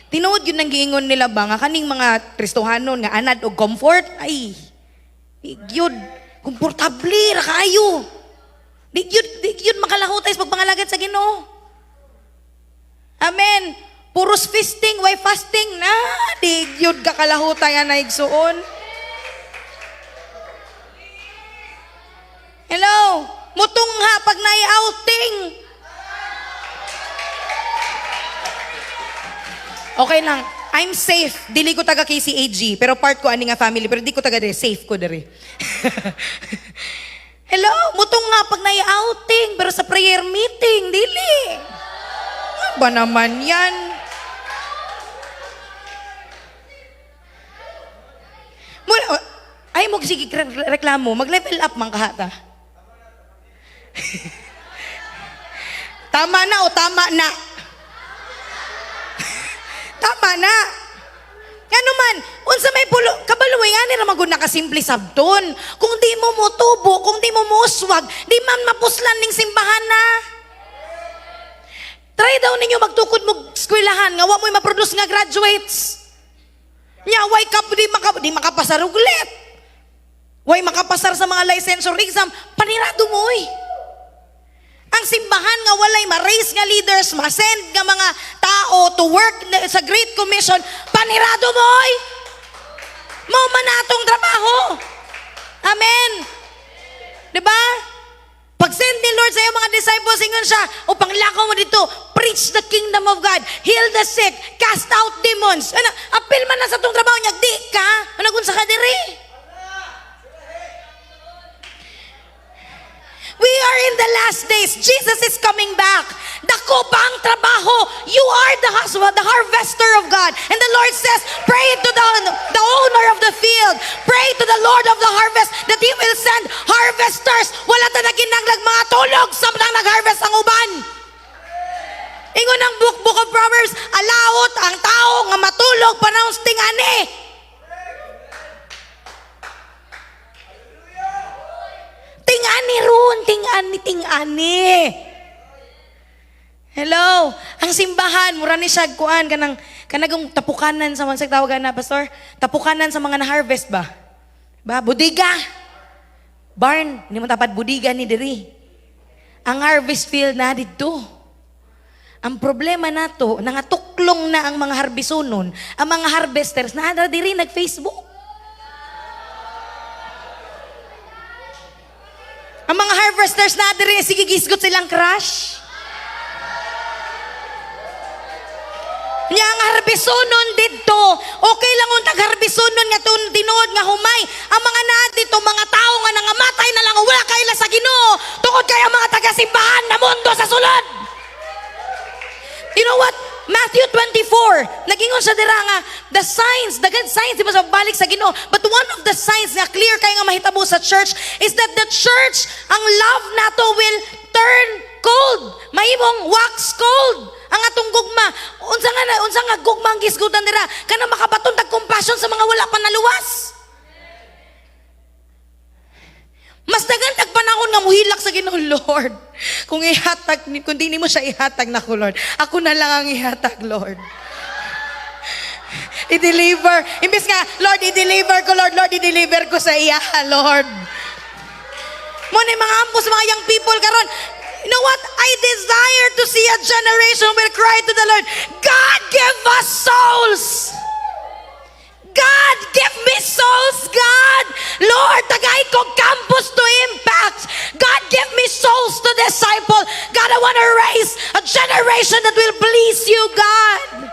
Tinuod yun ang giingon nila ba, nga kaning mga Kristohanon nga anad o comfort, ay, yun, komportable ra kayo. Di yun makalahutay sa pagpangalagad sa Ginoo. Amen. Puros feasting, why fasting na? Di yun kakalahutay nga naigsuon. Hello? Mutong ha pag nai-outing. Okay lang. I'm safe. Dili ko taga KCAG, pero part ko ani nga family, pero di ko taga dere. Safe ko dere. Hello? Mutong nga pag nai-outing, pero sa prayer meeting, dili. Ano ba naman yan? Ay, mo sige reklamo. Mag-level up man kahata. Tama na o tama na? Tama na. Ano man, unsa may pulo, kabaluay ani ra magud nakasimple sabton. Kung di mo motubo, kung di mo muswag, di man mapuslan ning simbahan na. Try daw ninyo magtukod mo eskwelahan nga wa mo'y ma-produce nga graduates. Nya way ka di makapasar og let. Way makapasar sa mga licensure exam, panirado mo ang simbahan nga walay ma-raise nga leaders, ma-send nga mga tao to work sa Great Commission, panirado mo Mao man natong trabaho. Amen. Diba? Pag-send ni Lord sa iyong mga disciples, ingon siya, o panglakaw mo dito, preach the kingdom of God, heal the sick, cast out demons. Ano, apil man na sa itong trabaho niya, di ka, managunsa ka diri. We are in the last days. Jesus is coming back. Dako pa ang trabaho. You are the harvester of God. And the Lord says, pray to the owner of the field. Pray to the Lord of the harvest that He will send harvesters. Wala ta na kinanglag mga tulog sa nang nag-harvest ang uban. Ingon ang book of Proverbs, alaot ang tao nga matulog panahon tingani. Tingani ron, tingani. Hello, ang simbahan, mura ni siya kuan, kanagong tapukanan sa mga tawagan na, Pastor, tapukanan sa mga na-harvest ba? Ba, budiga. Barn, hindi mo tapat budiga ni diri. Ang harvest field na dito. Ang problema nato, nangatuklong na ang mga harbisonon, ang mga harvesters, na diri nag-Facebook. Ang mga harvesters na diri, sige gisgot silang crush. Nya ang harbisonon dito, okay lang untag harbisonon nga tinuod nga humay. Ang mga naa dito, mga tao nga nangamatay na lang wala kaila sa Ginoo. Tungod kay ang mga taga-simbahan na mundo sa sulod. You know what? Matthew 24, nagingon sa dira nga, the signs, the good signs, di ba sa balik sa Ginoo. But one of the signs nga clear kay nga mahitabo sa church is that the church, ang love nato will turn cold. Mahimong wax cold. Ang atong gugma, unsa nga gugma ang gisgutan dira, kana makabaton tag compassion sa mga wala pa naluwas. Mas dagan tag panahon nga muhilak sa Ginoo, Lord. Kung di mo siya ihatag na ko, Lord. Ako na lang ang ihatag, Lord. I-deliver. Imbis nga, Lord, i-deliver ko, Lord. Lord, i-deliver ko sa iya, Lord. Muna mga ampos, mga young people karon. You know what? I desire to see a generation will cry to the Lord, God, give us souls. God, give me souls, God. Lord, tagay ko campus to impact. God, give me souls to disciple. God, I want to raise a generation that will please you, God.